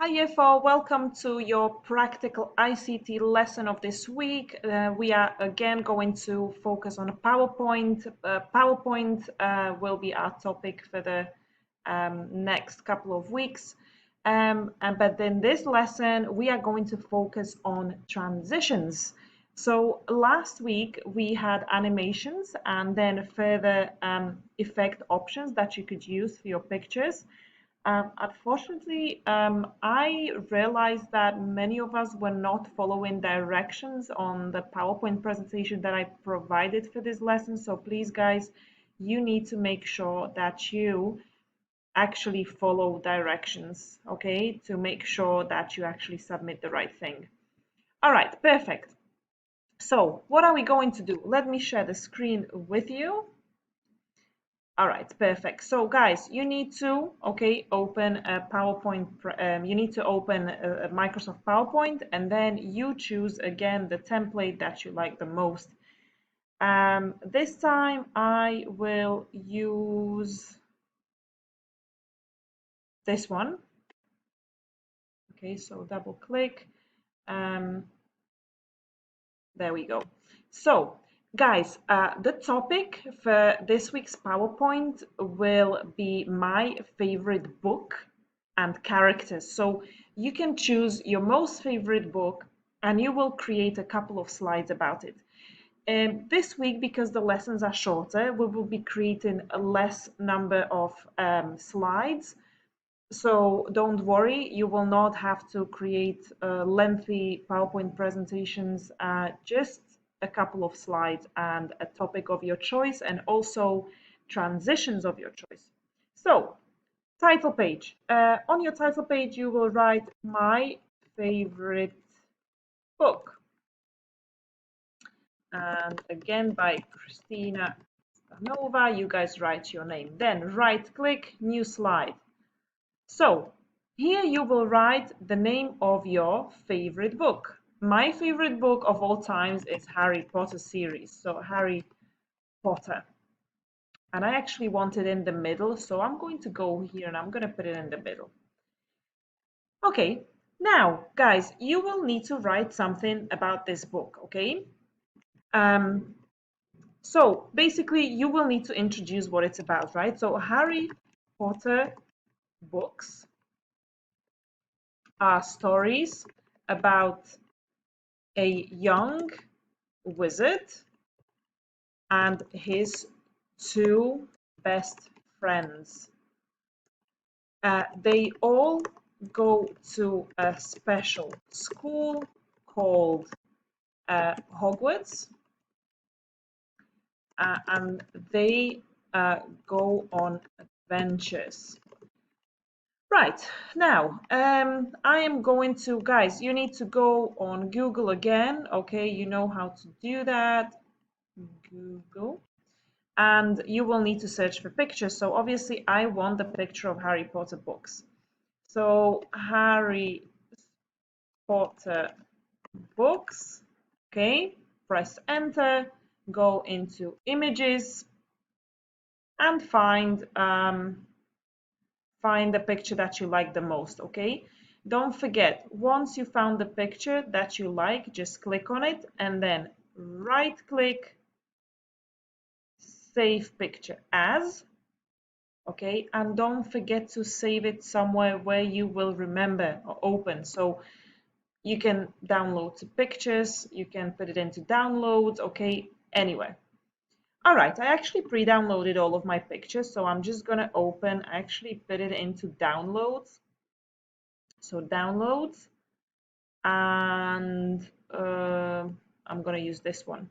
Hi Efo, welcome to your practical ICT lesson of this week. We are again going to focus on PowerPoint. PowerPoint will be our topic for the next couple of weeks. But in this lesson, we are going to focus on transitions. So last week we had animations and then further effect options that you could use for your pictures. Unfortunately, I realized that many of us were not following directions on the PowerPoint presentation that I provided for this lesson. So please, guys, you need to make sure that you actually follow directions, okay, to make sure that you actually submit the right thing. All right, perfect. So what are we going to do? Let me share the screen with you. All right, perfect. So guys, you need to, okay, open a PowerPoint, you need to open a Microsoft PowerPoint and then you choose again the template that you like the most. This time I will use this one. Okay, so double click. There we go. So guys, the topic for this week's PowerPoint will be my favorite book and characters. So you can choose your most favorite book and you will create a couple of slides about it. This week, because the lessons are shorter, we will be creating a less number of slides. So don't worry, you will not have to create lengthy PowerPoint presentations, just a couple of slides and a topic of your choice and also transitions of your choice. So, title page. On your title page, you will write my favorite book. And again, by Christina Stanova, you guys write your name. Then right click, new slide. So here you will write the name of your favorite book. My favorite book of all times is Harry Potter series. So Harry Potter. And I actually want it in the middle. So I'm going to go here and I'm going to put it in the middle. Okay, now guys, you will need to write something about this book, okay? So basically you will need to introduce what it's about, right? So Harry Potter books are stories about a young wizard and his two best friends. They all go to a special school called Hogwarts, and they go on adventures. Right, now, I am going to, guys, you need to go on Google again, okay? You know how to do that. Google. And you will need to search for pictures. So obviously, I want the picture of Harry Potter books. So Harry Potter books, okay? Press enter, go into images, and find the picture that you like the most, okay? Don't forget, once you found the picture that you like, just click on it and then right click, save picture as, okay? And don't forget to save it somewhere where you will remember or open. So you can download the pictures, you can put it into downloads, okay? Anyway. All right, I actually pre-downloaded all of my pictures, so I'm just gonna open, actually put it into downloads. So downloads, and I'm gonna use this one.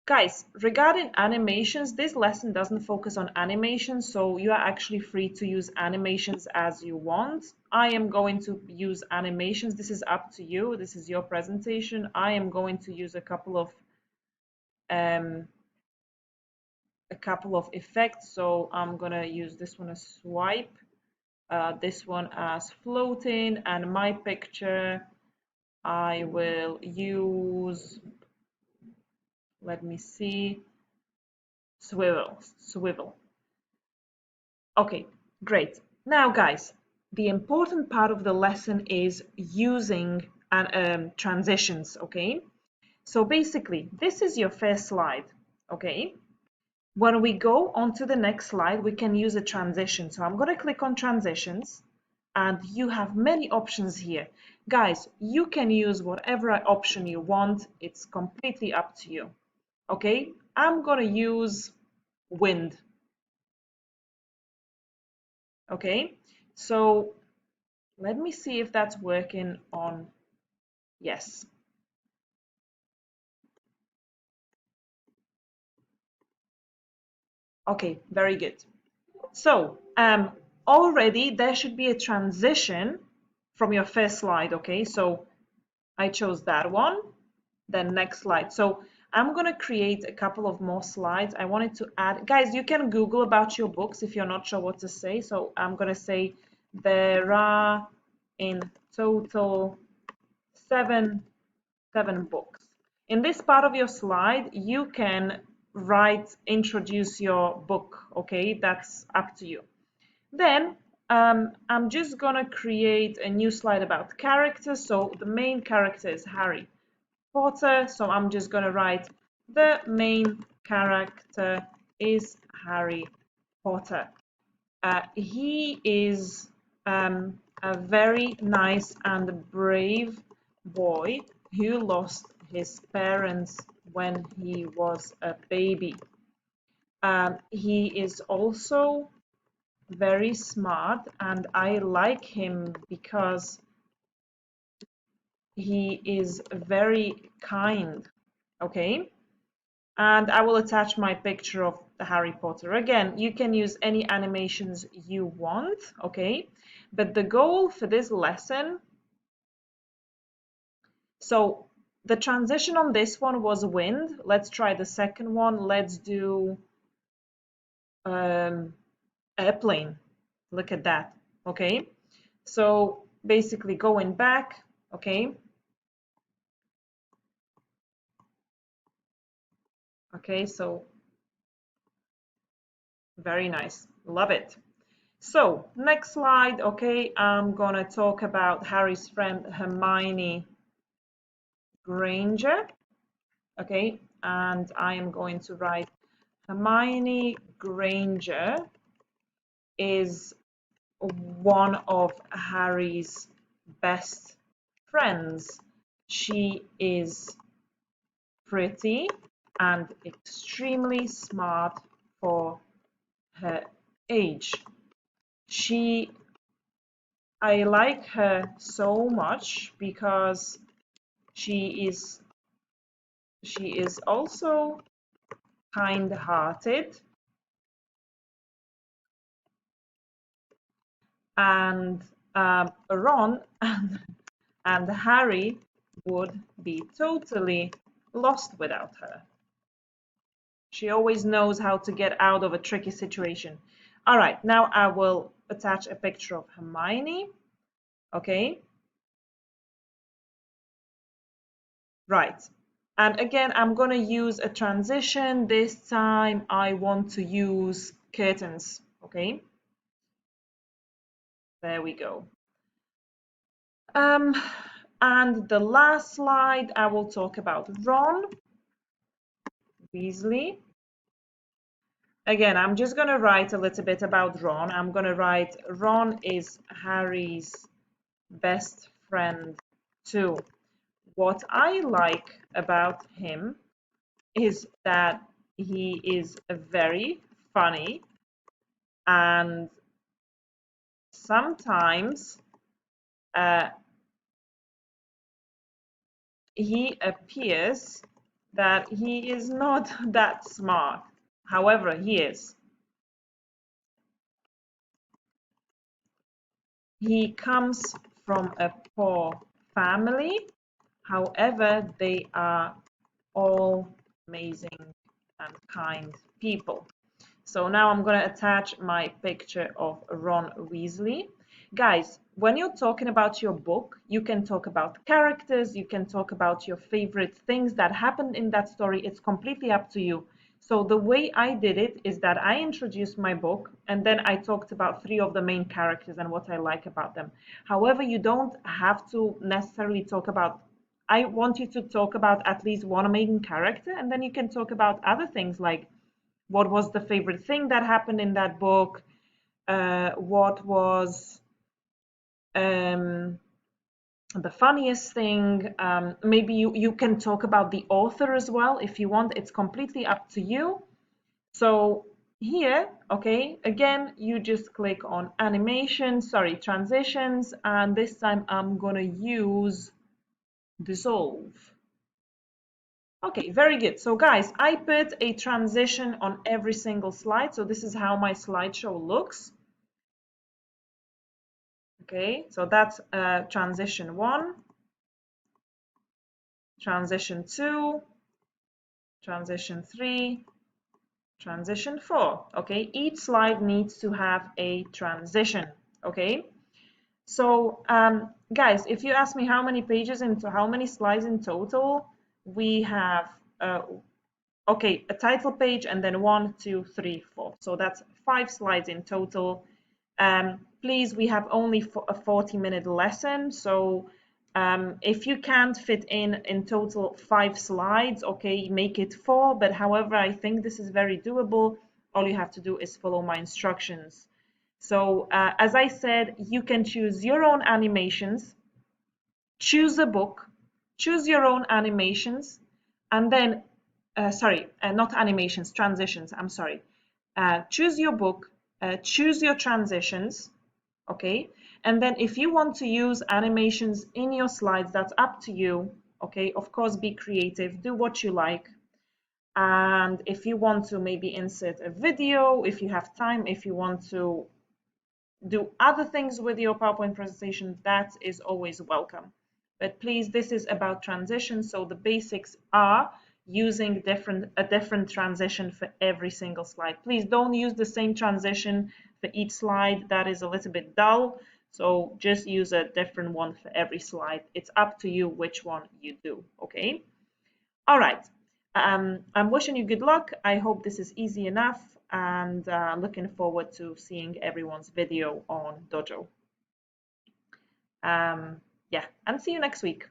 Guys, regarding animations, this lesson doesn't focus on animations, so you are actually free to use animations as you want. I am going to use animations. This is up to you. This is your presentation. I am going to use a couple of effects. So I'm gonna use this one as swipe, this one as floating, and my picture I will use, let me see, swivel. Okay, great. Now guys, the important part of the lesson is using transitions, okay? So basically, this is your first slide, okay? When we go on to the next slide, we can use a transition. So I'm going to click on transitions, and you have many options here. Guys, you can use whatever option you want. It's completely up to you, okay? I'm going to use wind, okay? So let me see if that's working on, yes. Okay, very good. So already there should be a transition from your first slide, okay? So I chose that one, then next slide. So I'm going to create a couple of more slides. I wanted to add, guys, you can Google about your books if you're not sure what to say. So I'm going to say there are in total seven books. In this part of your slide, you can introduce your book, okay? That's up to you. Then I'm just gonna create a new slide about characters. So the main character is Harry Potter. So I'm just gonna write the main character is Harry Potter. He is a very nice and brave boy who lost his parents when he was a baby. He is also very smart, and I like him because he is very kind, okay? And I will attach my picture of the Harry Potter. Again, you can use any animations you want, okay? But the goal for this lesson, so the transition on this one was wind. Let's try the second one. Let's do airplane. Look at that, okay? So basically going back, okay? Okay, so very nice, love it. So next slide, okay, I'm gonna talk about Harry's friend Hermione Granger, okay, and I am going to write Hermione Granger is one of Harry's best friends. She is pretty and extremely smart for her age. I like her so much because she is also kind-hearted, and Ron and Harry would be totally lost without her. She always knows how to get out of a tricky situation. All right, now I will attach a picture of Hermione. Okay. Right. And again, I'm going to use a transition. This time I want to use curtains. Okay. There we go. And the last slide, I will talk about Ron Weasley. Again, I'm just going to write a little bit about Ron. I'm going to write Ron is Harry's best friend too. What I like about him is that he is very funny, and sometimes he appears that he is not that smart. However, he is. He comes from a poor family. However, they are all amazing and kind people. So now I'm going to attach my picture of Ron Weasley. Guys, when you're talking about your book, you can talk about characters, you can talk about your favorite things that happened in that story. It's completely up to you. So the way I did it is that I introduced my book and then I talked about 3 of the main characters and what I like about them. However, you don't have to necessarily talk about, I want you to talk about at least one main character, and then you can talk about other things like what was the favorite thing that happened in that book, what was um, the funniest thing. Maybe you can talk about the author as well if you want. It's completely up to you. So here, okay, again, you just click on animation, sorry, transitions, and this time I'm gonna use dissolve. Okay, very good. So guys, I put a transition on every single slide. So this is how my slideshow looks. Okay, so that's transition 1, transition 2, transition 3, transition 4. Okay, each slide needs to have a transition. Okay, so guys, if you ask me how many pages into how many slides in total, we have okay, a title page and then 1, 2, 3, 4. So that's 5 slides in total. Please, we have only a 40-minute lesson, so if you can't fit in total 5 slides, okay, make it 4. But however, I think this is very doable. All you have to do is follow my instructions. So as I said, you can choose your own animations, choose a book, choose your own animations, and then, sorry, not animations, transitions, I'm sorry. Choose your book, choose your transitions, okay? And then if you want to use animations in your slides, that's up to you, okay? Of course, be creative, do what you like. And if you want to maybe insert a video, if you have time, if you want to do other things with your PowerPoint presentation, that is always welcome. But please, this is about transition, so the basics are using a different transition for every single slide. Please don't use the same transition for each slide. That is a little bit dull. So just use a different one for every slide. It's up to you which one you do, okay? All right. I'm wishing you good luck. I hope this is easy enough, and looking forward to seeing everyone's video on Dojo. Yeah, and see you next week.